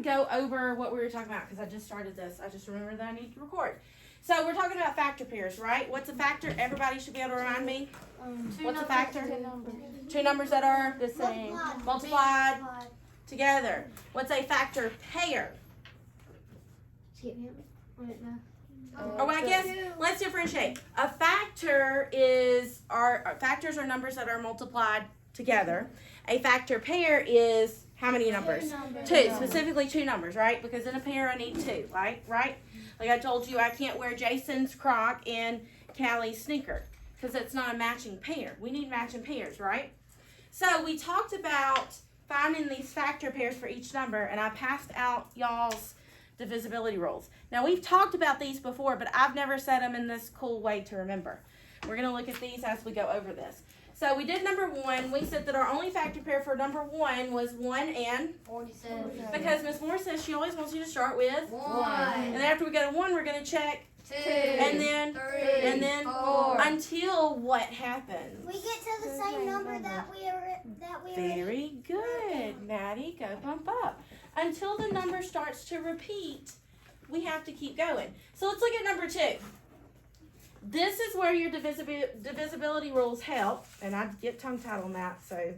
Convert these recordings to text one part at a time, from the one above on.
go over what we were talking about because I just started this. I just remembered that I need to record. So we're talking about factor pairs, right? What's a factor? Everybody should be able to remind me. What's a factor? Two numbers that are The same. multiplied together. What's a factor pair? Or I guess let's differentiate. A factor is factors are numbers that are multiplied together. A factor pair is how many numbers? Two, specifically two numbers, right? Because in a pair I need two, right? Like I told you, I can't wear Jason's Croc and Callie's sneaker because it's not a matching pair. We need matching pairs, right? So we talked about finding these factor pairs for each number, and I passed out y'all's divisibility rules. Now we've talked about these before, but I've never said them in this cool way to remember. We're going to look at these as we go over this. So we did number 1. We said that our only factor pair for number 1 was 1 and 47. because Miss Moore says she always wants you to start with 1. And then after we go to 1, we're going to check 2. and then 3. and then 4. until what happens? We get to the same number that we Very good, Maddie. Go bump up. Until the number starts to repeat, we have to keep going. So let's look at number 2. This is where your divisibility rules help, and I get tongue-tied on that, so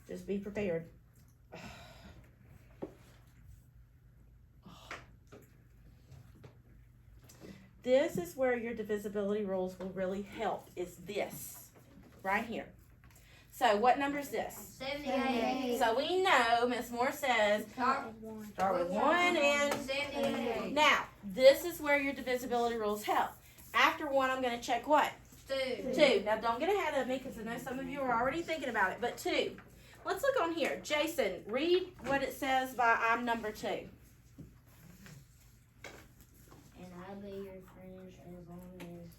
just be prepared. This is where your divisibility rules will really help, is this, right here. So what number is this? 78. So we know, Miss Moore says, start with 1 and 78. now, this is where your divisibility rules help. After 1, I'm going to check what? 2. 2. Now, don't get ahead of me because I know some of you are already thinking about it, but 2. Let's look on here. Jason, read what it says by I'm number 2. And I'll be your friend as long as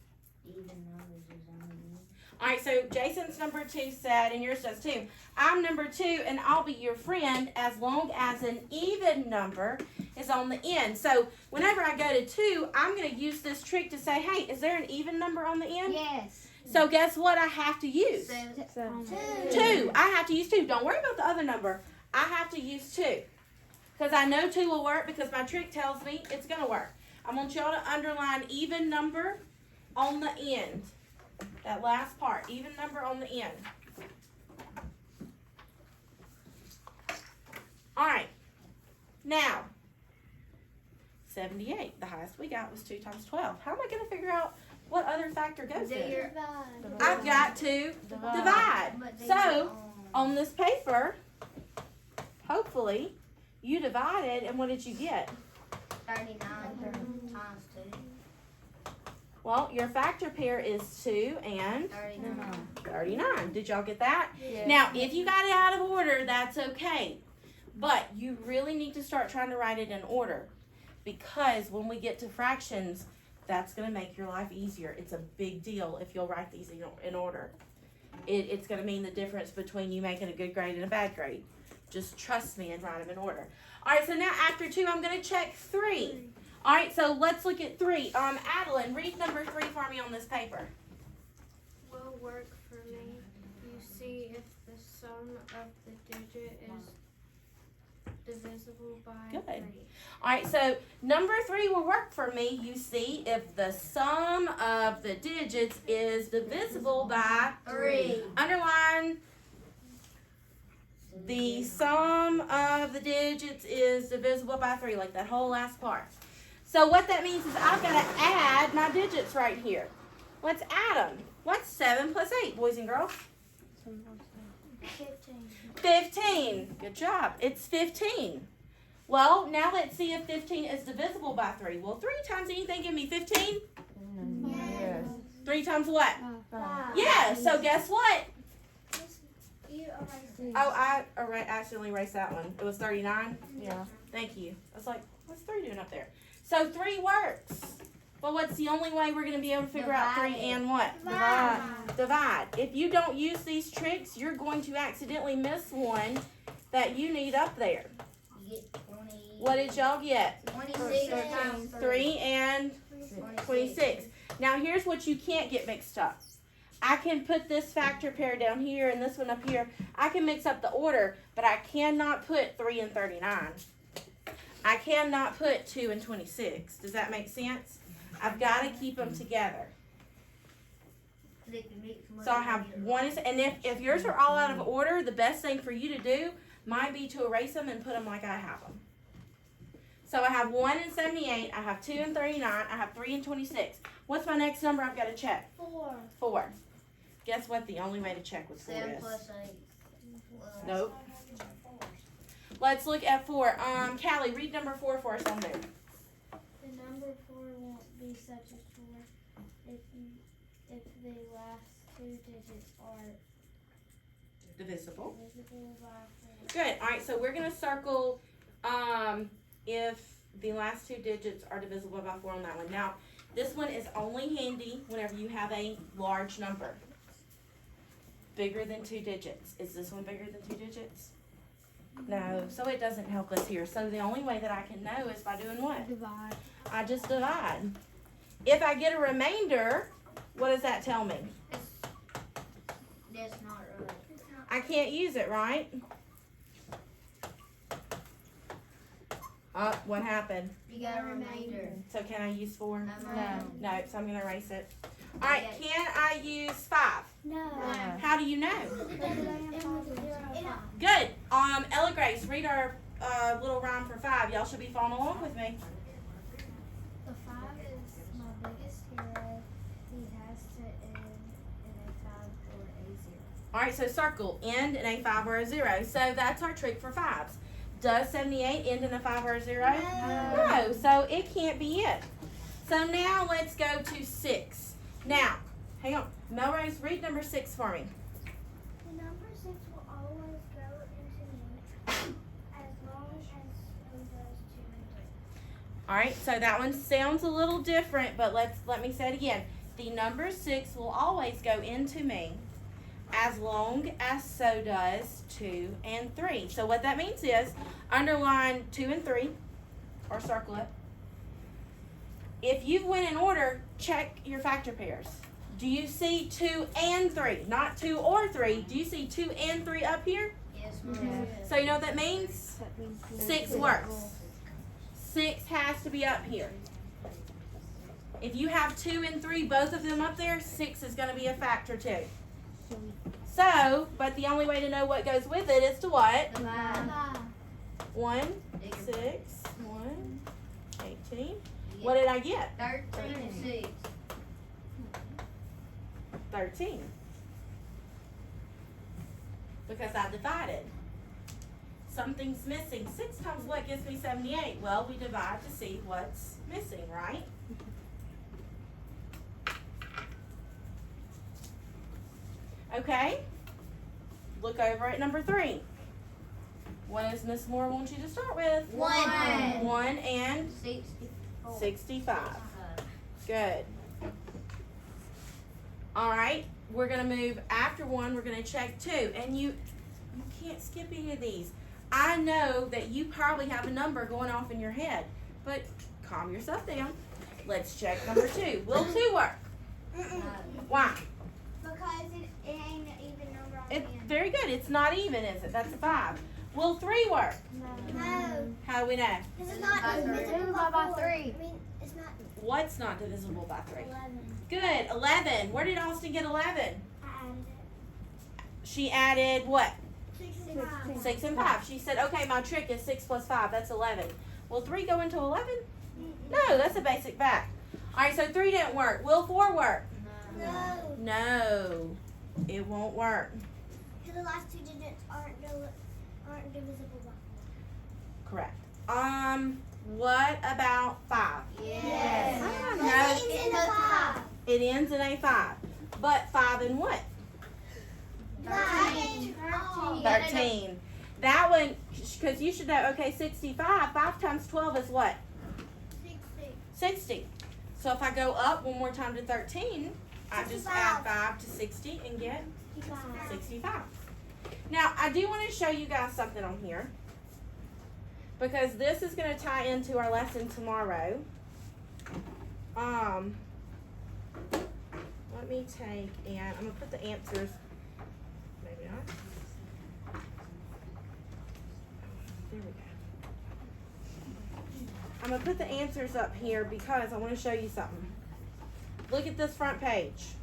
even numbers is on you. All right, so Jason's number 2 said, and yours does too, I'm number 2, and I'll be your friend as long as an even number is on the end. So whenever I go to 2, I'm going to use this trick to say, hey, is there an even number on the end? Yes. So guess what I have to use? 7. 2. I have to use 2. Don't worry about the other number. I have to use 2. Because I know 2 will work because my trick tells me it's going to work. I want y'all to underline even number on the end. That last part, even number on the end. All right. Now, 78. The highest we got was 2 times 12. How am I going to figure out what other factor goes there? I've got to divide. So, on this paper, hopefully, you divided, and what did you get? 39 times 2. Well, your factor pair is 2 and 39. Did y'all get that? Yeah. Now, if you got it out of order, that's okay. But you really need to start trying to write it in order. Because when we get to fractions, that's going to make your life easier. It's a big deal if you'll write these in order. It's going to mean the difference between you making a good grade and a bad grade. Just trust me and write them in order. All right, so now after 2, I'm going to check 3. All right, so let's look at 3. Adeline, read number 3 for me on this paper. Will work for me. You see if the sum of the digit is divisible by Good. 3. All right, so number 3 will work for me. You see if the sum of the digits is divisible by 3. underline. The sum of the digits is divisible by 3, like that whole last part. So what that means is I've got to add my digits right here. Let's add them. What's 7 plus 8, boys and girls? 15. Good job. It's 15. Well, now let's see if 15 is divisible by 3. Will 3 times anything give me 15? Yes. 3 times what? 5. Yeah, so guess what? You erased Oh, I accidentally erased that one. It was 39? Yeah. Thank you. I was like, what's 3 doing up there? So 3 works. But what's the only way we're going to be able to figure out 3 and what? Divide. If you don't use these tricks, you're going to accidentally miss one that you need up there. You get 20. What did y'all get? 26 times 3 and 26. Now here's what you can't get mixed up. I can put this factor pair down here and this one up here. I can mix up the order, but I cannot put 3 and 39. I cannot put 2 and 26. Does that make sense? I've got to keep them together. So I have 1 and if yours are all out of order, the best thing for you to do might be to erase them and put them like I have them. So I have 1 and 78, I have 2 and 39, I have 3 and 26. What's my next number I've got to check? 4. 4. Guess what the only way to check with 4 7 is? plus 8. Nope. Let's look at 4. Callie, read number 4 for us on there. The number 4 won't be such a 4 if the last 2 digits are Divisible. divisible by 4. Good. All right, so we're going to circle if the last 2 digits are divisible by 4 on that one. Now, this one is only handy whenever you have a large number. Bigger than 2 digits. Is this one bigger than 2 digits? No, so it doesn't help us here. So the only way that I can know is by doing what? Divide. I just divide. If I get a remainder, what does that tell me? That's not right. I can't use it, right? What happened? You got a remainder. So can I use 4? No. No, so I'm going to erase it. All right, can I use 5? No. How do you know? It Good. Ella Grace, read our little rhyme for 5. Y'all should be following along with me. The 5 is my biggest hero. He has to end in a 5 or a 0. All right, so circle, end in a 5 or a 0. So that's our trick for 5s. Does 78 end in a 5 or a 0? No, so it can't be it. So now let's go to 6. Now, hang on. Melrose, read number 6 for me. The number 6 will always go into me as long as so does 2 and 3. All right, so that one sounds a little different, but let me say it again. The number 6 will always go into me as long as so does 2 and 3. So what that means is underline 2 and 3 or circle it. If you went in order, check your factor pairs. Do you see 2 and 3? Not 2 or 3. Do you see 2 and 3 up here? Yes, ma'am. So you know what that means? 6 works. 6 has to be up here. If you have 2 and 3, both of them up there, 6 is going to be a factor too. So, but the only way to know what goes with it is to what? Divide. 1, 6, 1, 18. What did I get? 13 and 6. 13. Because I divided. Something's missing. 6 times what gives me 78? Well, we divide to see what's missing, right? Okay. Look over at number 3. What does Miss Moore want you to start with? 1. 1 and 64. 65. Good. All right. We're going to move after 1. We're going to check 2. And you can't skip any of these. I know that you probably have a number going off in your head, but calm yourself down. Let's check number 2. Will 2 work? Why? Because it ain't an even number on It's the end. very good. It's not even, is it? That's a 5. Will 3 work? No. How do we know? Because it's not By three. divisible by 4. I mean, it's not What's not divisible by 3? 11. Good. 11. Where did Austin get 11? I added it. She added what? 65. 6 and 5. She said, okay, my trick is 6 plus 5. That's 11. Will 3 go into 11? No, that's a basic fact. All right, so 3 didn't work. Will 4 work? No. No, it won't work. Because the last 2 digits aren't divisible by 4. Correct. What about 5? Yes. Ah, But no, it's in the 5. it ends in a 5. But 5 and what? 13. 13. That one, because you should know, okay, 65, 5 times 12 is what? 60. 60. So if I go up one more time to 13, I just add 5 to 60 and get 65. Now, I do want to show you guys something on here, because this is going to tie into our lesson tomorrow. Let me take, and I'm going to put the answers, maybe not. There we go. I'm gonna put the answers up here because I want to show you something. Look at this front page.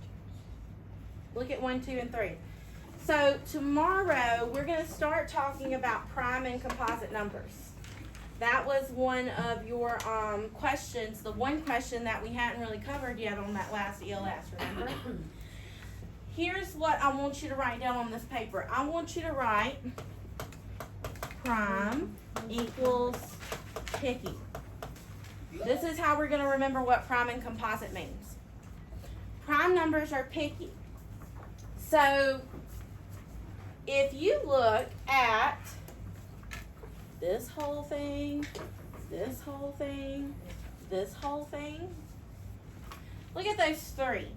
Look at 1, 2, and 3. So tomorrow we're gonna start talking about prime and composite numbers. That was one of your questions, the one question that we hadn't really covered yet on that last ELS, remember? Here's what I want you to write down on this paper. I want you to write prime equals picky. This is how we're going to remember what prime and composite means. Prime numbers are picky. So if you look at this whole thing, this whole thing, this whole thing, look at those three.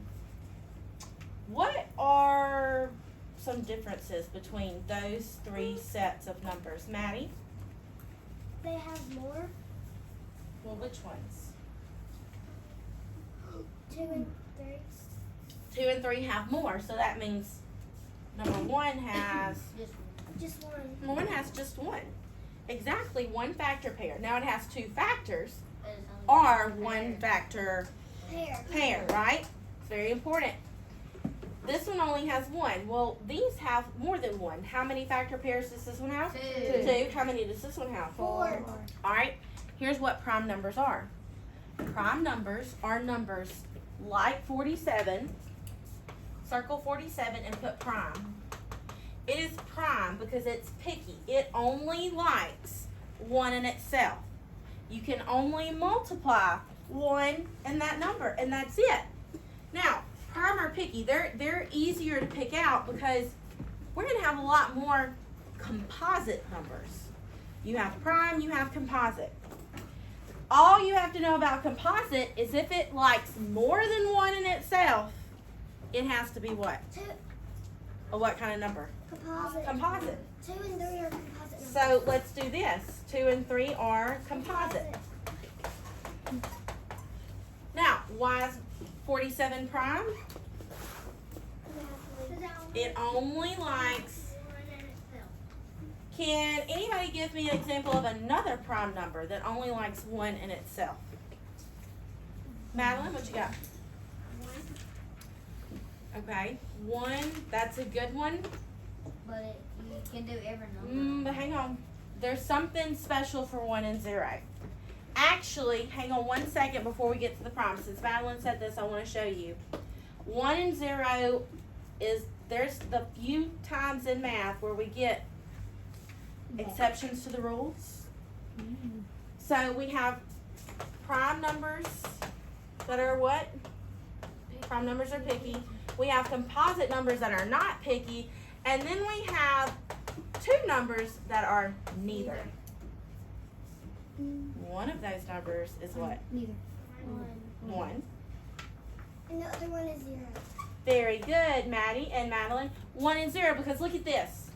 What are some differences between those three sets of numbers? Maddie? They have more. Well, which ones? 2 and 3. 2 and 3 have more, so that means number 1 has, Just one. number 1 has just 1. Exactly, 1 factor pair. Now it has 2 factors, or 1 factor pair, right? It's very important. This one only has 1. Well, these have more than 1. How many factor pairs does this one have? 2. How many does this one have? 4. All right, here's what prime numbers are. Prime numbers are numbers like 47. Circle 47 and put prime. It is prime because it's picky. It only likes 1 in itself. You can only multiply 1 in that number, and that's it. Now, prime or picky, they're easier to pick out because we're going to have a lot more composite numbers. You have prime, you have composite. All you have to know about composite is if it likes more than 1 in itself, it has to be what? 2. A what kind of number? Composite. Composite. 2 and 3 are composite numbers. So let's do this. 2 and 3 are composite. Now, why is 47 prime? It only likes. Can anybody give me an example of another prime number that only likes 1 in itself? Madeline, what you got? 1. Okay, 1, that's a good one. But you can do every number. But hang on. There's something special for 1 and 0. Actually, hang on 1 second before we get to the prime. Since Madeline said this, I want to show you. 1 and 0 is, there's the few times in math where we get exceptions to the rules. So we have prime numbers that are what? Prime numbers are picky. We have composite numbers that are not picky. And then we have 2 numbers that are neither. One of those numbers is what? Neither. 1. And the other one is 0. Very good, Maddie and Madeline. 1 and 0, because look at this.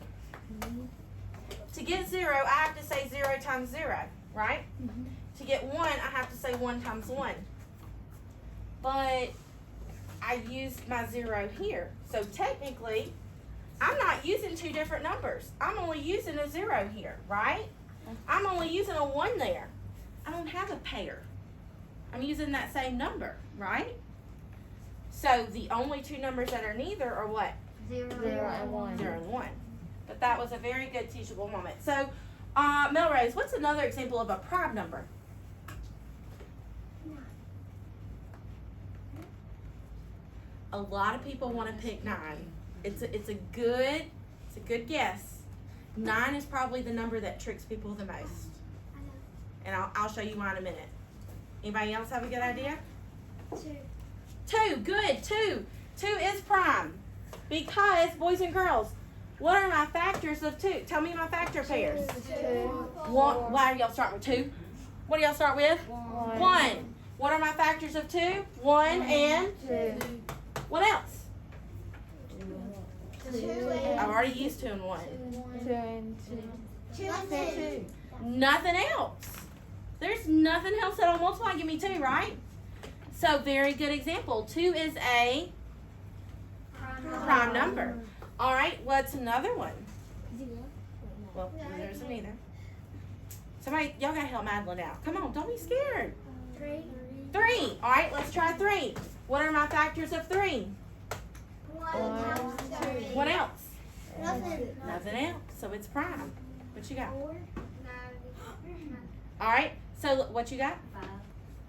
To get 0, I have to say 0 times 0, right? To get 1, I have to say 1 times 1. But I used my 0 here. So technically, I'm not using 2 different numbers. I'm only using a 0 here, right? I'm only using a 1 there. I don't have a pair. I'm using that same number, right? So the only 2 numbers that are neither are what? 0 and 1. 0 and 1. But that was a very good teachable moment. So, Melrose, what's another example of a prime number? 9. A lot of people want to pick 9. It's a good guess. 9 is probably the number that tricks people the most. I know. And I'll show you why in a minute. Anybody else have a good idea? 2. 2, good, 2. 2 is prime. Because, boys and girls, what are my factors of 2? Tell me my factor pairs. 1, why do y'all start with 2? What do y'all start with? 1. What are my factors of 2? 1 and 2. what else? 2 I've already used 2 and 1. 2 and 2. Nothing else. There's nothing else that'll multiply and give me 2, right? So, very good example. 2 is a prime number. All right, what's another one? 0. Well, there's neither. Somebody, y'all gotta help Madeline out. Come on, don't be scared. 3. 3. All right, let's try 3. What are my factors of 3? 1 times 3. What else? Nothing. Nothing else. So it's prime. What you got? 4. All right. So what you got? 5.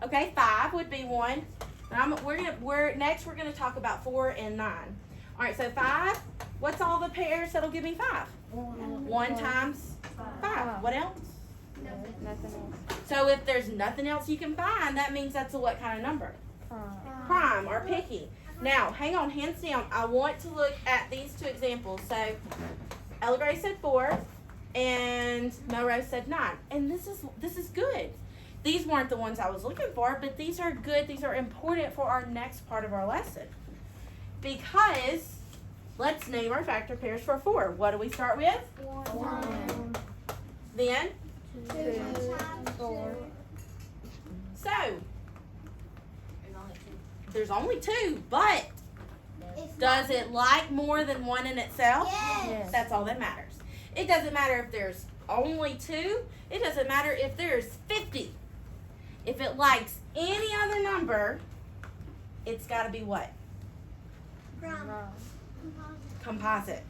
Okay, 5 would be 1. And we're gonna talk about 4 and 9. All right. So 5. What's all the pairs that'll give me 5? 1 times 5. What else? Nothing else. So if there's nothing else you can find, that means that's a what kind of number? Prime or picky. Now, hang on, hands down. I want to look at these 2 examples. So, Ella Grace said 4, and Melrose said 9. And this is good. These weren't the ones I was looking for, but these are good. These are important for our next part of our lesson. Because, let's name our factor pairs for 4. What do we start with? 1. Then, 2 times 4. so, there's only 2, but does it like more than 1 in itself? Yes. That's all that matters. It doesn't matter if there's only 2. It doesn't matter if there's 50. If it likes any other number, it's got to be what? Composite.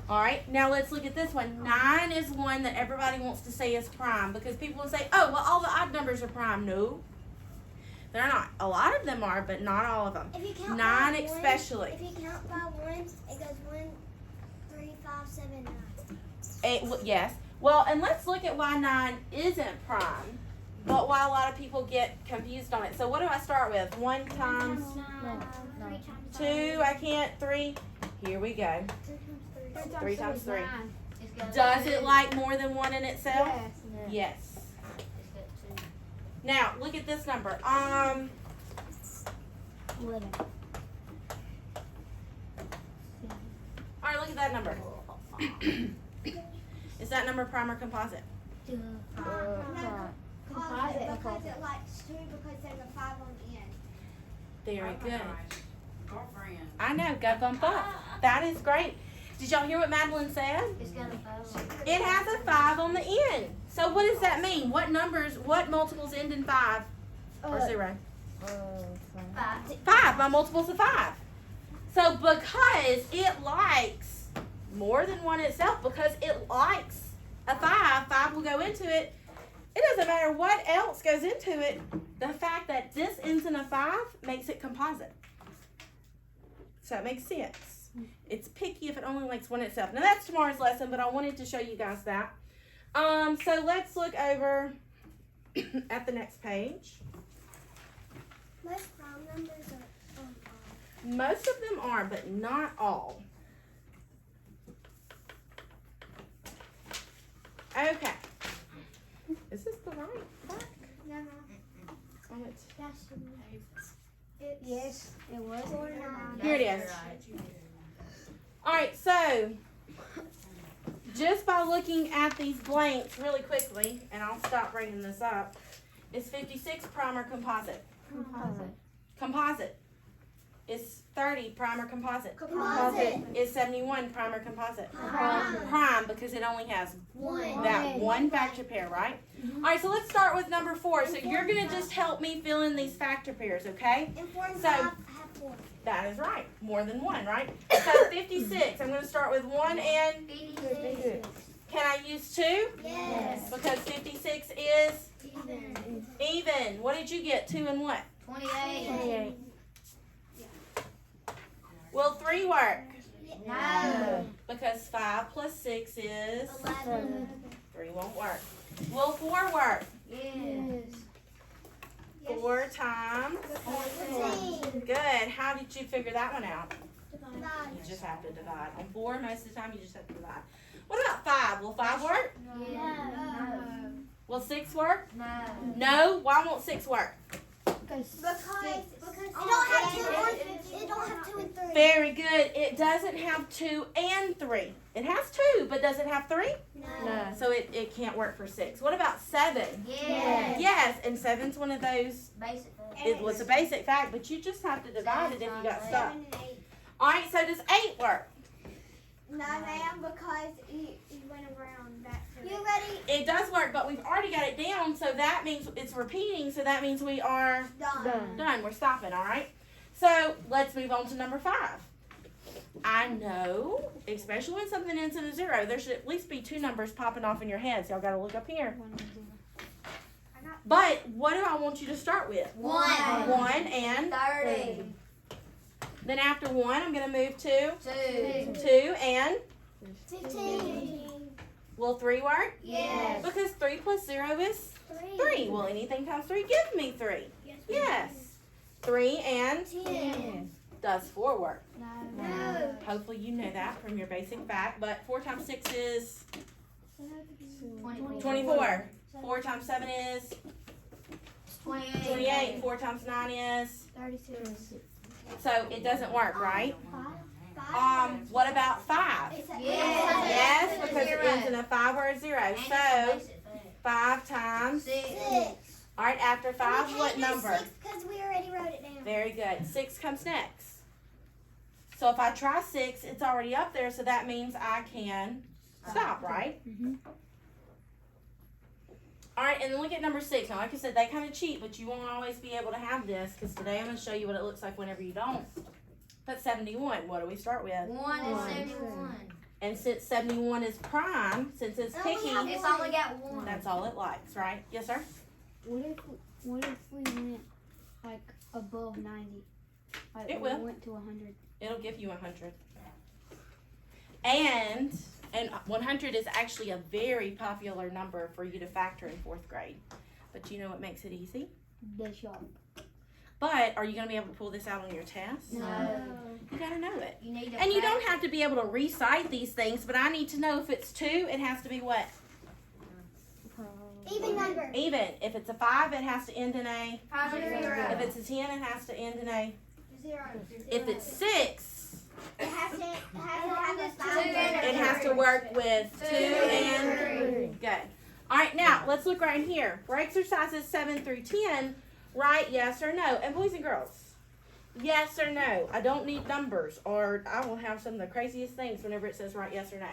All right, now let's look at this one. 9 is one that everybody wants to say is prime because people will say, oh, well, all the odd numbers are prime. No, they're not. A lot of them are, but not all of them. If you count 9 by especially. If you count by 1, it goes 1, 3, 5, 7, 9. Yes. Well, and let's look at why 9 isn't prime, but why a lot of people get confused on it. So what do I start with? 1 times 2. I can't. 3. Here we go. 3 times 3. Does it like more than 1 in itself? Yes. Now look at this number. 11. All right, look at that number. Is that number prime or composite? Composite because it likes 2 because there's a 5 on the end. Very good. I know. Go bump up. That is great. Did y'all hear what Madeline said? It's got a 5. It has a 5 on the end. So what does that mean? What multiples end in 5 or 0? 5. 5. My multiple's a 5. So because it likes more than 1 itself, because it likes a 5, 5 will go into it. It doesn't matter what else goes into it. The fact that this ends in a 5 makes it composite. So it makes sense. It's picky if it only likes 1 itself. Now that's tomorrow's lesson, but I wanted to show you guys that. So let's look over at the next page. Most prime numbers are on 5. Most of them are, but not all. Okay. Is this the right back? No. Oh, it's, Yes, it was. 4, 9. here it is. All right, so just by looking at these blanks really quickly, and I'll stop bringing this up, is 56 prime or composite? Composite. Is 30 prime or composite? Composite. Is 71 prime or composite? Prime. Prime because it only has 1. that one factor pair, right? All right, so let's start with number 4. So you're going to just help me fill in these factor pairs, okay? And 4 and So- 5 have 4. That is right. More than 1, right? So 56. I'm going to start with 1 and 86. can I use 2? Yes. Because 56 is Even. even. What did you get? 2 and what? 28. Will 3 work? No. Because 5 plus 6 is 11. 3 won't work. Will 4 work? Yes. 4 times. 14. Good. How did you figure that one out? You Divide. just have to divide. On 4, most of the time, you just have to divide. What about 5? Will 5 work? No. Will 6 work? No. No. Why won't 6 work? Because it don't have 2 or it don't have 2 and 3. Very good. It doesn't have 2 and 3. It has 2, but does it have 3? No. So it can't work for 6. What about 7? Yes. Yes, and 7's one of those. Basic. It was a basic fact, but you just have to divide it if you got stuck. 7 and 8. All right, so does 8 work? No, ma'am, because you went around back to You ready? It does work, but we've already got it down, so that means it's repeating, so that means we are done. We're stopping, all right? So let's move on to number 5. I know, especially when something ends in a 0, there should at least be 2 numbers popping off in your heads. Y'all gotta look up here. 1 and 0. But what do I want you to start with? 1. 1 and 30. then after 1, I'm gonna move to 2. 2 and 15. will 3 work? Yes. Because 3 plus 0 is 3. Well, anything times 3 gives me 3. Yes. 3 and 10. does 4 work? No. Hopefully you know that from your basic fact, but 4 times 6 is 24. 4 times 7 is 28. 28. 4 times 9 is 36. so it doesn't work, right? 5. What about 5? Yes, because it ends in a 5 or a 0. So 5 times. 6. 6. All right, after 5, what number? Because we already wrote it down. Very good. 6 comes next. So if I try 6, it's already up there, so that means I can stop, right? All right, and then look at number 6. Now, like I said, they kind of cheat, but you won't always be able to have this, because today I'm going to show you what it looks like whenever you don't. But 71, what do we start with? 1 and 71. And since 71 is prime, since it's picky, It's only got 1. that's all it likes, right? Yes, sir? What if we went like above 90? Like It we will. went to 100. It'll give you 100. And 100 is actually a very popular number for you to factor in 4th grade. But you know what makes it easy? The sharp. But are you going to be able to pull this out on your test? No. You got to know it. You need to And you don't practice. have to be able to recite these things, but I need to know if it's 2, it has to be what? Even number. Even. If it's a 5, it has to end in a. Zero. If it's a 10, it has to end in a. 0. If it's 6, It has to have a 5. it has to work with 2 and 3. Good. All right, now let's look right here. For exercises 7 through 10, write yes or no. And boys and girls, yes or no. I don't need numbers, or I will have some of the craziest things whenever it says write yes or no.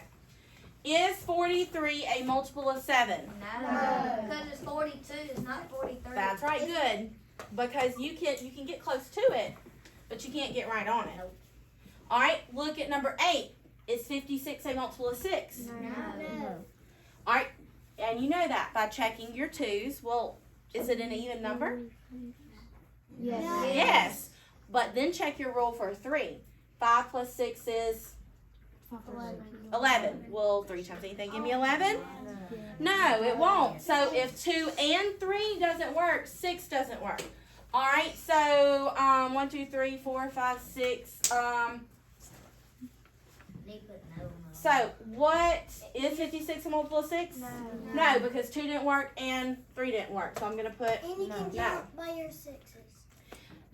Is 43 a multiple of 7? No. Because it's 42. It's not 43. That's right, good. Because you can get close to it, but you can't get right on it. Nope. All right, look at number 8. Is 56 a multiple of 6? No. All right, and you know that by checking your 2's. Well, is it an even number? Yes. No. Yes. But then check your rule for 3. 5 plus 6 is 11. Will 3 times anything give me 11? No, it won't. So if 2 and 3 doesn't work, 6 doesn't work. All right, so 1, 2, 3, 4, 5, 6. Need to put no on it. So what is 56 a multiple of 6? No, because 2 didn't work and 3 didn't work. So I'm going to put And you can No. count by your 6s.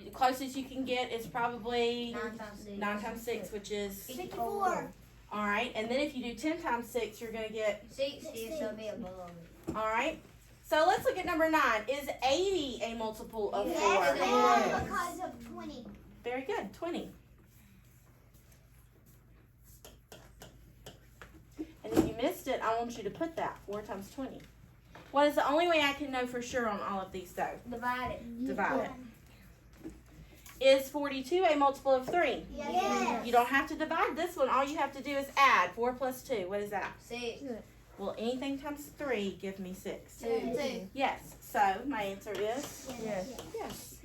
the closest you can get is probably 9 times 6. 9 times 6, which is 54. all right. And then if you do 10 times 6, you're going to get 60, so it'll be above it. all right. So let's look at number 9. Is 80 a multiple of 4? Yes, because of 20. Very good. 20. And if you missed it, I want you to put that 4 times 20. What is the only way I can know for sure on all of these though? Divide it. Divide it. Is 42 a multiple of 3? Yes. You don't have to divide this one. All you have to do is add 4 plus 2. What is that? 6. Well, anything times 3 give me 6. 2. Yes. So my answer is Yes. yes.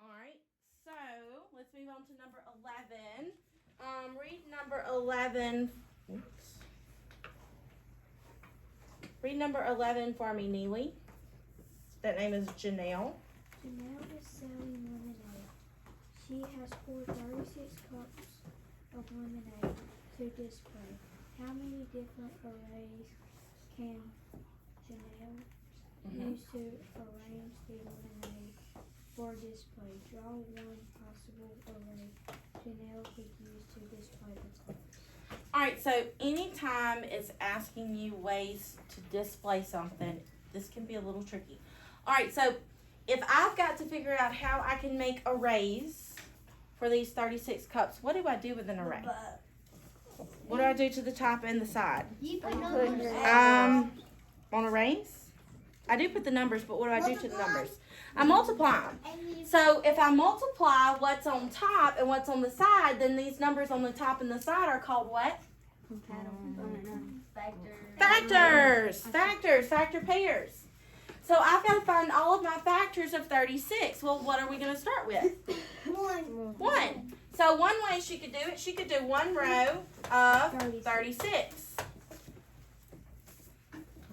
All right. So let's move on to number 11. Read number 11. Oops. Read number 11 for me, Neely. That name is Janelle. Janelle is selling lemonade. She has poured 36 cups of lemonade to display. How many different arrays can Janelle use to arrange the lemonade for display? Draw one possible array Janelle could use to display the cups. All right, so anytime it's asking you ways to display something, this can be a little tricky. All right, so if I've got to figure out how I can make arrays for for these 36 cups, what do I do with an array? What do I do to the top and the side? You put numbers. On arrays? I do put the numbers, but what do I do to the numbers? I multiply them. And you So if I multiply what's on top and what's on the side, then these numbers on the top and the side are called what? Factor pairs. So I've got to find all of my factors of 36. Well, what are we going to start with? One. So one way she could do it, she could do one row of 36.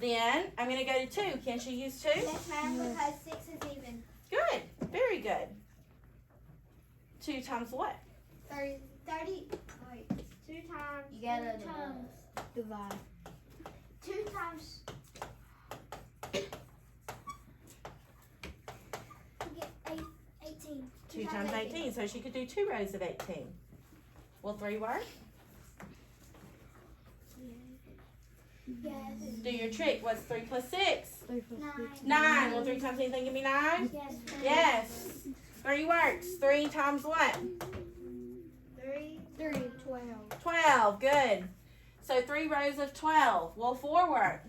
Then I'm going to go to 2. Can she use 2? Yes, ma'am, because 6 is even. Good. Very good. 2 times what? 30, wait, 2 times. You gotta 2 times. Divide. 2 times. You get 18. 2 times 18. So she could do 2 rows of 18. Will 3 work? Yes. Do your trick. What's 3 plus 6? 3 plus 6. 9. Will 3 times anything give me 9? Yes, ma'am. Yes. 3 works. 3 times what? 3. 12. 12. Good. So 3 rows of 12. Will 4 work?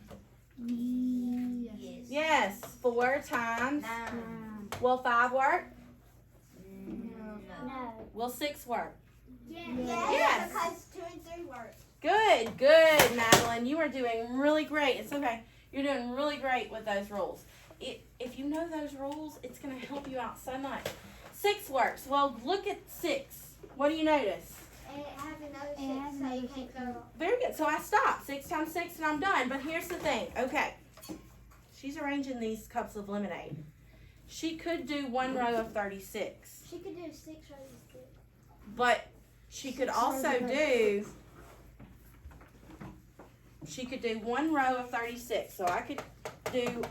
Yes. Yes. 4 times. 9. Will 5 work? No. Will 6 work? Yes. Yes. Because 2 and 3 work. Good. Good, Madeline. You are doing really great. It's okay. You're doing really great with those rules. If you know those rules, it's going to help you out so much. 6 works. Well, look at 6. What do you notice? And it has another 6, It has so you another can't 6. go. Very good. So I stop. 6 times 6 and I'm done. But here's the thing. Okay. She's arranging these cups of lemonade. She could do one row of 36. She could do 6 rows of 6. But she could also do... She could do one row of 36. So I could do...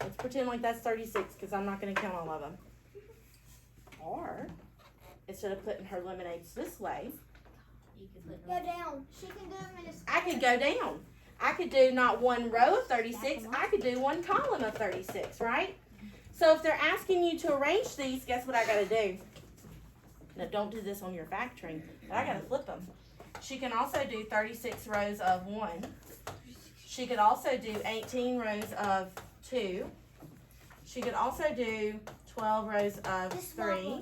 Let's pretend like that's 36 because I'm not going to count all of them. Or, instead of putting her lemonades this way, You can put Go down. She can do them in a I could go down. I could do not one row of 36, I could do one column of 36, right? So if they're asking you to arrange these, guess what I gotta do? Now don't do this on your factoring, but I gotta flip them. She can also do 36 rows of 1. She could also do 18 rows of 2. She could also do 12 rows of Just swap 3. them.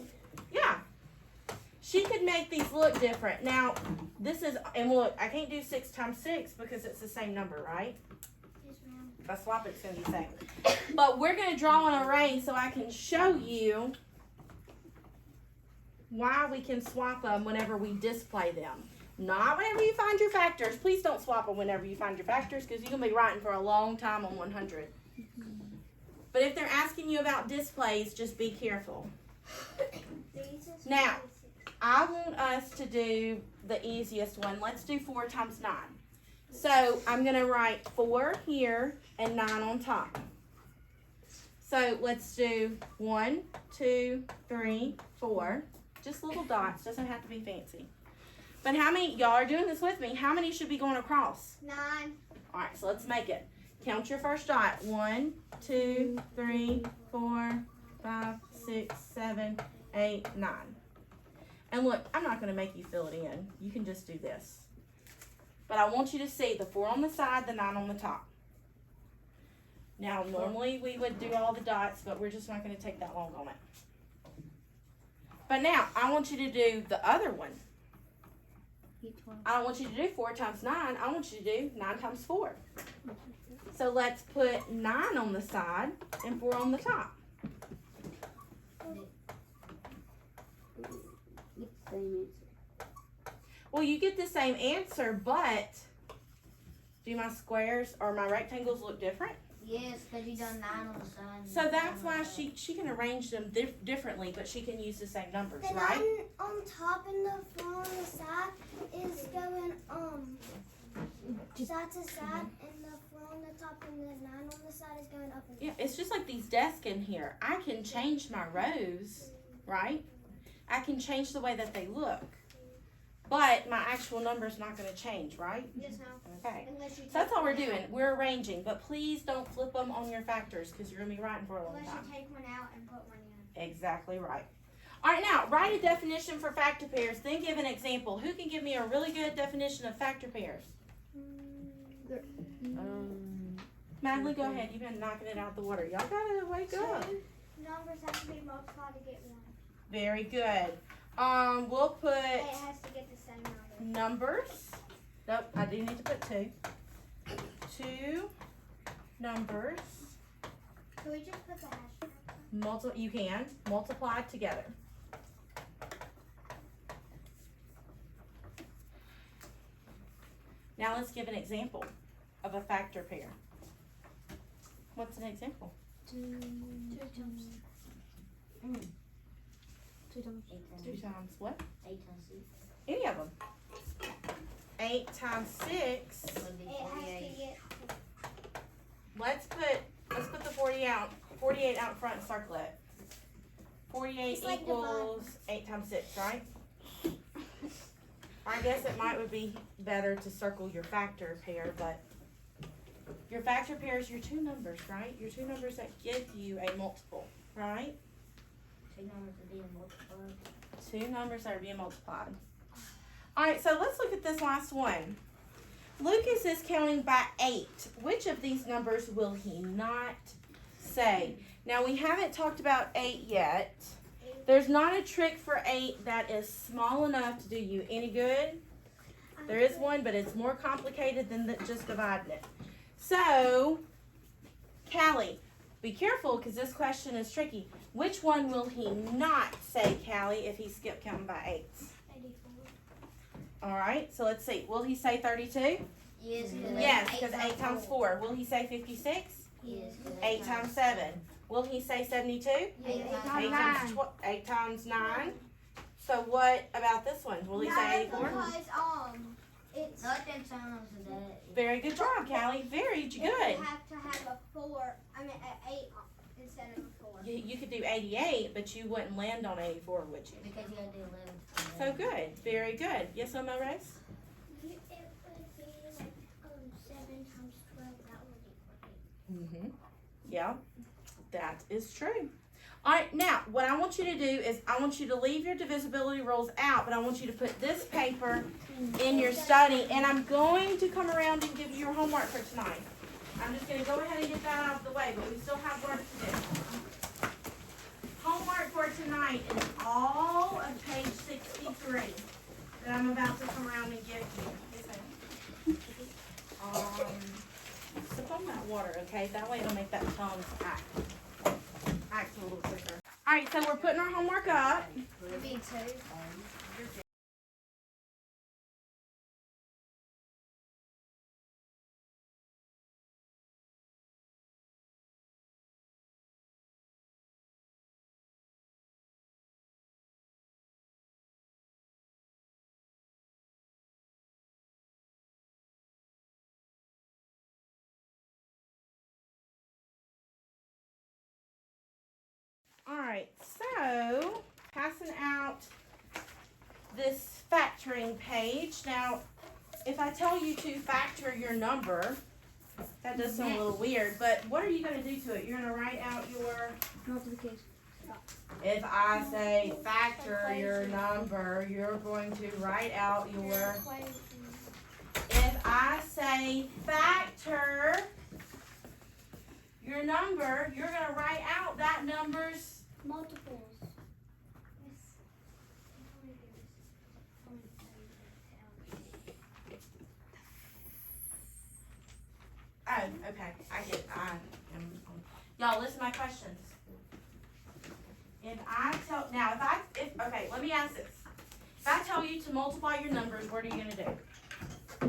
Yeah. She could make these look different. Now, this is, and look, I can't do 6 times 6 because it's the same number, right? Yes, ma'am. If I swap it, it's going to be the same. But we're going to draw an array so I can show you why we can swap them whenever we display them. Not whenever you find your factors. Please don't swap them whenever you find your factors because you're going to be writing for a long time on 100. But if they're asking you about displays, just be careful. These is Now. 46. I want us to do the easiest one. Let's do 4 times 9. So I'm going to write 4 here and 9 on top. So let's do 1, 2, 3, 4. Just little dots. Doesn't have to be fancy. But how many, y'all are doing this with me, how many should be going across? 9. All right, so let's make it. Count your first dot. 1, 2, 3, 4, 5, 6, 7, 8, 9. And look, I'm not going to make you fill it in. You can just do this. But I want you to see the 4 on the side, the 9 on the top. Now, normally we would do all the dots, but we're just not going to take that long on it. But now, I want you to do the other one. I don't want you to do 4 times 9. I want you to do 9 times 4. So let's put 9 on the side and 4 on the top. Well, you get the same answer, but do my squares or my rectangles look different? Yes, because you done 9 on the side. and So 9 that's on why the she can arrange them differently, but she can use the same numbers, The right? 9 on top and the 4 on the side is going side to side, and the 4 on the top and the 9 on the side is going up and down. Yeah, it's just like these desks in here. I can change my rows, right? I can change the way that they look. But my actual number's not going to change, right? Yes, ma'am. Okay. Unless you So that's take all we're one out. doing. We're arranging, but please don't flip them on your factors because you're going to be writing for a long Unless time. you take one out and put one in. Exactly right. All right, now write a definition for factor pairs. Then give an example. Who can give me a really good definition of factor pairs? Madeline, go ahead. You've been knocking it out of the water. Y'all gotta wake up. Two numbers have to be multiplied to get one. Very good. We'll put It has to get the same number. numbers. Nope, I do need to put two. Two numbers Can we just put the hashtag? you can multiply together. Now let's give an example of a factor pair. What's an example? 2 times. 2 times. 2 times what? 8 times 6 Any of them. 8 times 6. would be It has to 48. get. Let's put the 48 out front and circle it. 48 It's like equals 8 times 6, right? I guess it would be better to circle your factor pair, but your factor pair is your two numbers, right? Your two numbers that give you a multiple, right? 2 numbers are being multiplied. Two numbers that are being multiplied. All right, so let's look at this last one. Lucas is counting by 8. Which of these numbers will he not say? Now, we haven't talked about 8 yet. There's not a trick for 8 that is small enough to do you any good. There is one, but it's more complicated than just dividing it. So, Callie, be careful because this question is tricky. Which one will he not say, Callie, if he skipped counting by 8? 84. All right, so let's see. Will he say 32? Yes, Yes, because 8 times 4. Will he say 56? Yes, 8 times 7. Will he say 72? 8 8 8 times 9. So what about this one? Will he say 84? Because it's. Not 10 times that. Very good job, Callie. Very good. You have to have a 4. I mean, an 8 instead of a 4. You could do 88, but you wouldn't land on 84, would you? Because you gotta do 11. So good. Very good. Yes, Mo Rose? It would be like 7 times 12. That would equal 8. Mm-hmm. Yeah, that is true. All right, now what I want you to do is I want you to leave your divisibility rules out, but I want you to put this paper in your study, and I'm going to come around and give you your homework for tonight. I'm just going to go ahead and get that out of the way, but we still have work to do. Homework for tonight is all of page 63 that I'm about to come around and give you. Sip on that water, okay? That way it'll make that tongue act a little quicker. All right, so we're putting our homework up. Me too. All right, so passing out this factoring page. Now, if I tell you to factor your number, that does sound a little weird, but what are you going to do to it? You're going to write out your, Multiplication. if I say factor your number, you're going to write out your, if I say factor your number, you're going to write out that number's Multiples. Oh, okay. I get it. Y'all listen to my questions. If let me ask this. If I tell you to multiply your numbers, what are you gonna do?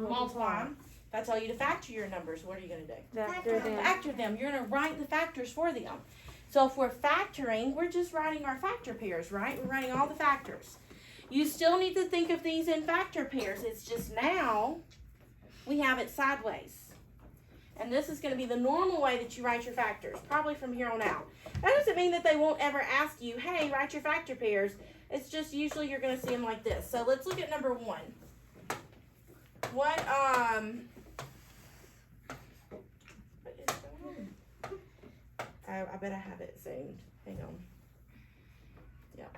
Multiply them. If I tell you to factor your numbers, what are you gonna do? Factor them. Factor them. You're gonna write the factors for them. So if we're factoring, we're just writing our factor pairs, right? We're writing all the factors. You still need to think of these in factor pairs. It's just now we have it sideways. And this is going to be the normal way that you write your factors, probably from here on out. That doesn't mean that they won't ever ask you, hey, write your factor pairs. It's just usually you're going to see them like this. So let's look at number 1. What is going on? Oh, I bet I have it zoomed. Hang on. Yep.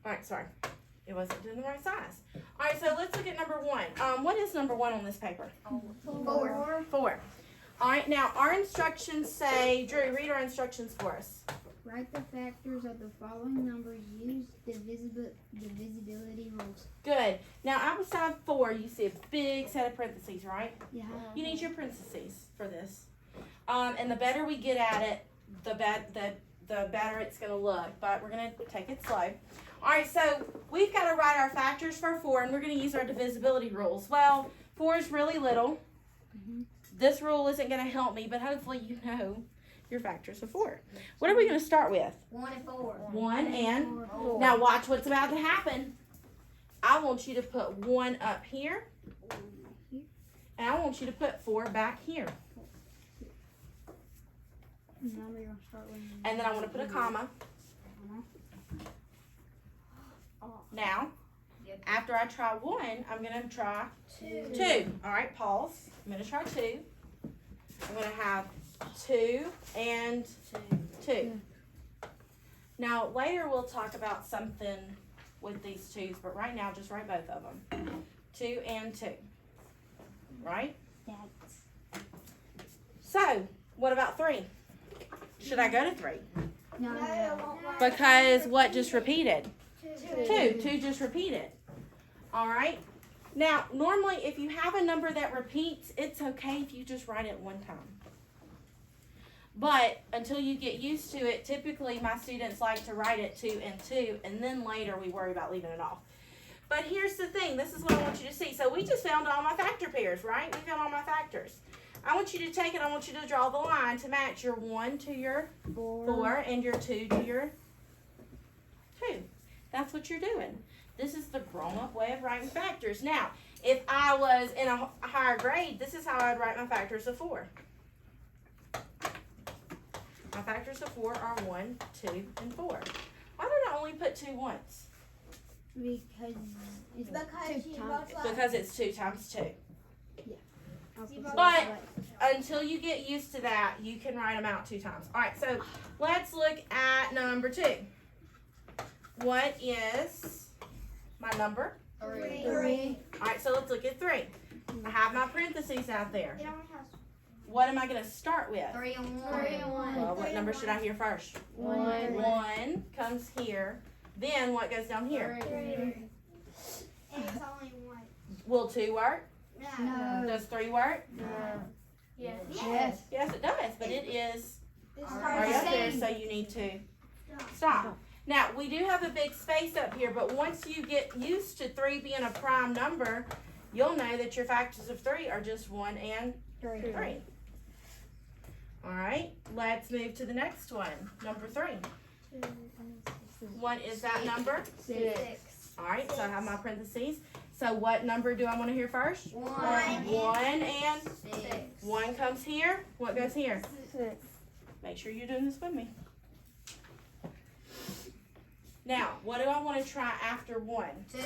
Alright, sorry. It wasn't doing the right size. Alright, so let's look at number 1. What is number 1 on this paper? 4. 4. Alright, now our instructions say, Drew, read our instructions for us. Write the factors of the following numbers. Use divisibility rules. Good. Now outside 4, you see a big set of parentheses, right? Yeah. You need your parentheses for this. And the better we get at it, the better it's going to look. But we're going to take it slow. All right, so we've got to write our factors for 4, and we're going to use our divisibility rules. Well, 4 is really little. This rule isn't going to help me, but hopefully you know your factors of 4. What are we going to start with? 1 and 4. 1 and 4. Now watch what's about to happen. I want you to put 1 up here, and I want you to put 4 back here. And then I want to put a comma. Now, after I try 1, I'm going to try 2. All right, pause. I'm going to try 2. I'm going to have 2 and 2. Now, later we'll talk about something with these 2's, but right now just write both of them. 2 and 2. Right? So, what about 3? Should I go to 3? No. Because what just repeated? 2. 2 just repeated. All right. Now, normally if you have a number that repeats, it's okay if you just write it one time. But until you get used to it, typically my students like to write it 2 and 2, and then later we worry about leaving it off. But here's the thing. This is what I want you to see. So we just found all my factor pairs, right? We found all my factors. I want you to take it, I want you to draw the line to match your 1 to your 4 and your 2 to your 2. That's what you're doing. This is the grown-up way of writing factors. Now, if I was in a higher grade, this is how I'd write my factors of 4. My factors of 4 are 1, 2, and 4. Why did I only put 2 once? Because it's Because it's 2 times 2. Okay. But until you get used to that, you can write them out 2 times. All right, so let's look at number 2. What is my number? 3. All right, so let's look at 3. I have my parentheses out there. What am I going to start with? 3 and 1. Well, what number should I hear first? 1 comes here. Then what goes down here? 3. And it's only 1. Will 2 work? No. Does 3 work? Yes. Yes. Yes, it does, but it is This already up there, so you need to stop. Now, we do have a big space up here, but once you get used to 3 being a prime number, you'll know that your factors of 3 are just 1 and 3. All right, let's move to the next one. Number 3. What is that number? 6. All right, so I have my parentheses. So what number do I want to hear first? 1. 1 and 6. 1 comes here. What goes here? 6. Make sure you're doing this with me. Now, what do I want to try after 1? 2.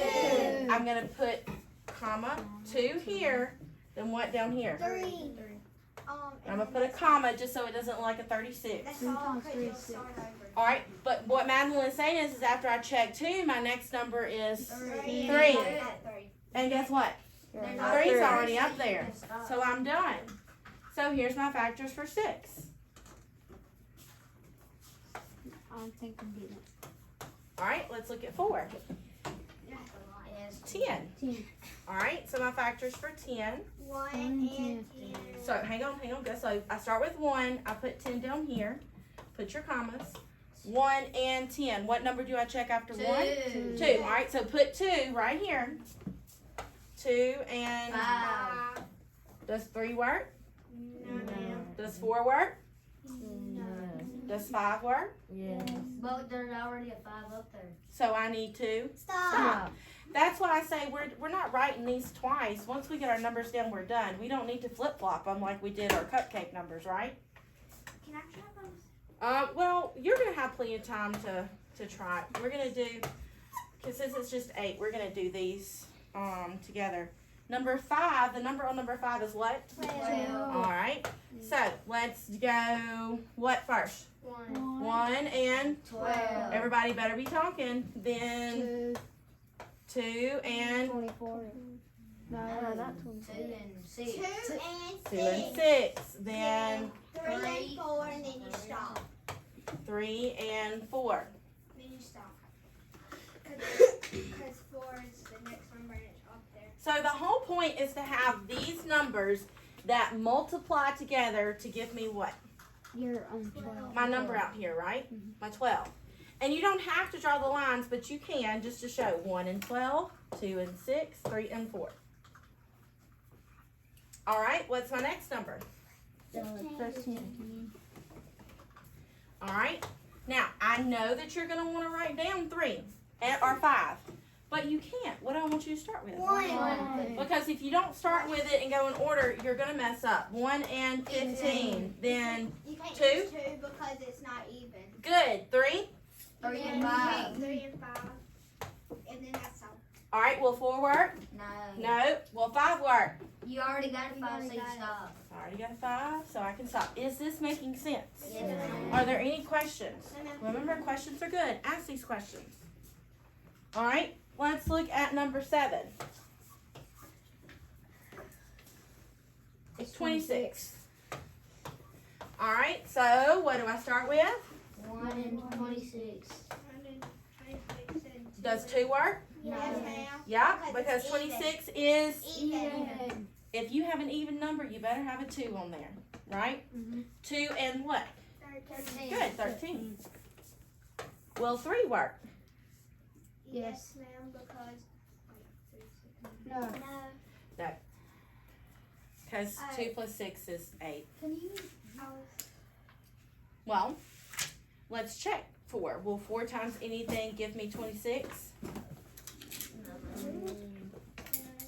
I'm going to put comma 2 here, then what down here? 3. I'm going to put a comma just so it doesn't look like a 36. That's 3 all times 3 because is you'll 6. start over. All right, but what Madeline is saying is after I check 2, my next number is 3. 3. At 3. And guess what? 3's already up there. So I'm done. So here's my factors for 6. I don't think I'm getting it. All right, let's look at 4. Yes. 10. 10. All right, so my factors for 10. 1 and 10. So hang on, go slow. I start with 1. I put 10 down here. Put your commas. 1 and 10. What number do I check after 1? 2. 2. All right, so put 2 right here. 2 and 5. does 3 work? No. Does 4 work? No. Does 5 work? But there's already a 5 up there. So I need to Stop. That's why I say we're not writing these twice. Once we get our numbers down, we're done. We don't need to flip-flop them like we did our cupcake numbers, right? Can I try those? Well, you're going to have plenty of time to try it. We're going to do, because since it's just 8, we're going to do these together. Number 5, the number on number 5 is what? 12. All right. So let's go, what first? 1. 1 and 12. everybody better be talking. Then 2 and 24. No, not 24. 2 and 6. 2 and 6. Then 3 and 4, and then you stop. 3 and 4. Then you stop. Because 4 is the next number and it's up there. So the whole point is to have these numbers that multiply together to give me what? You're on 12. My number out here, right? My 12. And you don't have to draw the lines, but you can just to show 1 and 12, 2 and 6, 3 and 4. All right, what's my next number? 13. All right. Now, I know that you're going to want to write down 3 or 5, but you can't. What do I want you to start with? 1. Because if you don't start with it and go in order, you're going to mess up. 1 and 15. Then, You can't 2. use 2 because it's not even. good. 3. 3 and You 5. take 3 and 5. And then that's all. All right, will 4 work? No. No. Will 5 work? You already got a 5, so you stop. I already got a 5, so I can stop. Is this making sense? Yes. Are there any questions? Remember, questions are good. Ask these questions. All right, let's look at number 7. It's 26. All right, so what do I start with? 1 and 26. Does 2 work? Yes, ma'am. Yeah, Because because it's 26 is, Even. if you have an even number, you better have a 2 on there, right? 2 and what? 13. Good, 13. Will 3 work? Yes, ma'am, because. No. No. Because 2 plus 6 is 8. Can you? Well, let's check 4. Will 4 times anything give me 26?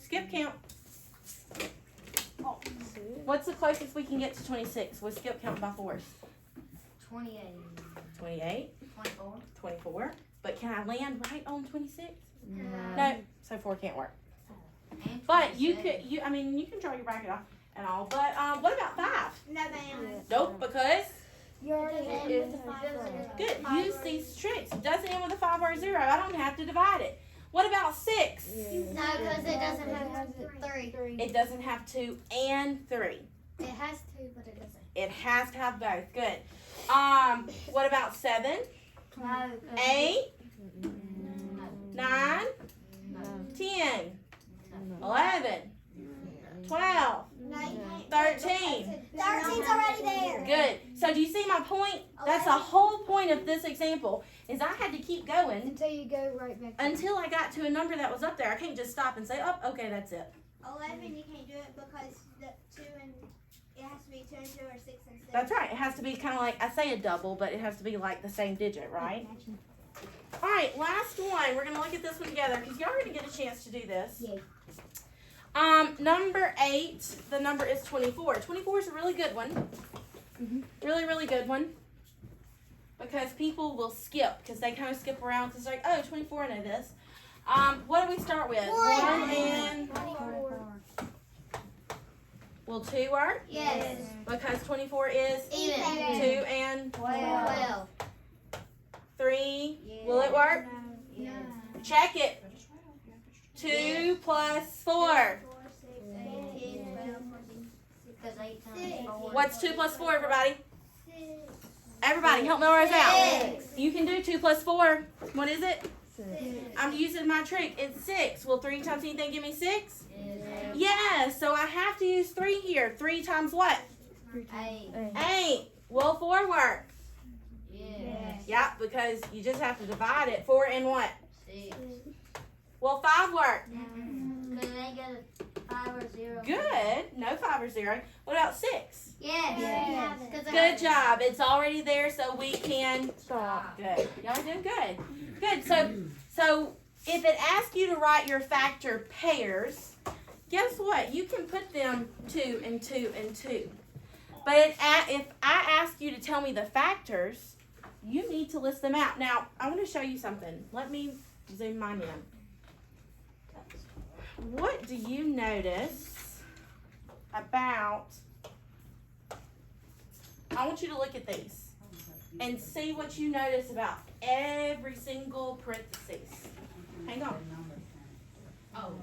Skip count. What's the closest we can get to 26? We'll skip count by 4s. 28. 28, 24. 24. But can I land right on 26? No. No, so 4 can't work. And But you 27. could, you can draw your bracket off and all. But what about 5? No, ma'am. Nope, because You already With the 5. good. Use these tricks. Doesn't end with a 5 or a 0. I don't have to divide it. What about 6? No, because it doesn't have 3. It doesn't have 2 and 3. It has 2, but it doesn't. It has to have both. Good. What about 7? No. 8, No. 9, 10, 11, 12, No, you can't. 13. 13's already there. Good. So do you see my point? That's the whole point of this example, is I had to keep going until you go right back. until I got to a number that was up there. I can't just stop and say, oh, okay, that's it. 11, you can't do it because the 2 and it has to be 2 and 2 or 6 and 6. That's right. It has to be kind of like, I say a double, but it has to be like the same digit, right? All right, last one. We're going to look at this one together because y'all are going to get a chance to do this. Yay. Number 8, the number is 24. 24 is a really good one. Really, really good one. Because people will skip because they kind of skip around because like, oh, 24, I know this. What do we start with? 1 and, 24. will 2 work? Yes. Because 24 is Even. 2 and 12. 3. Yeah. Will it work? Yeah. Check it. 2 plus 4. 4, 6, 8, 10, 12, 14, Because 8 times 4. What's 2 plus 4, everybody? 6. Everybody, help me memorize out. 6. You can do 2 plus 4. What is it? 6. I'm using my trick. It's 6. Will 3 times anything give me 6? Yes. Yes. So I have to use 3 here. 3 times what? 8. 8. Will 4 work? Yes. Yeah, because you just have to divide it. 4 and what? 6. Will 5 work? Because it ain't got a 5 or 0. Good. No 5 or 0. What about 6? Yes. Good job. It's already there, so we can Stop. Good. Y'all are doing good. Good. So if it asks you to write your factor pairs, guess what? You can put them 2 and 2 and 2. But if I ask you to tell me the factors, you need to list them out. Now, I want to show you something. Let me zoom mine in. What do you notice about, I want you to look at these. and see what you notice about every single parentheses. Hang on. Oh,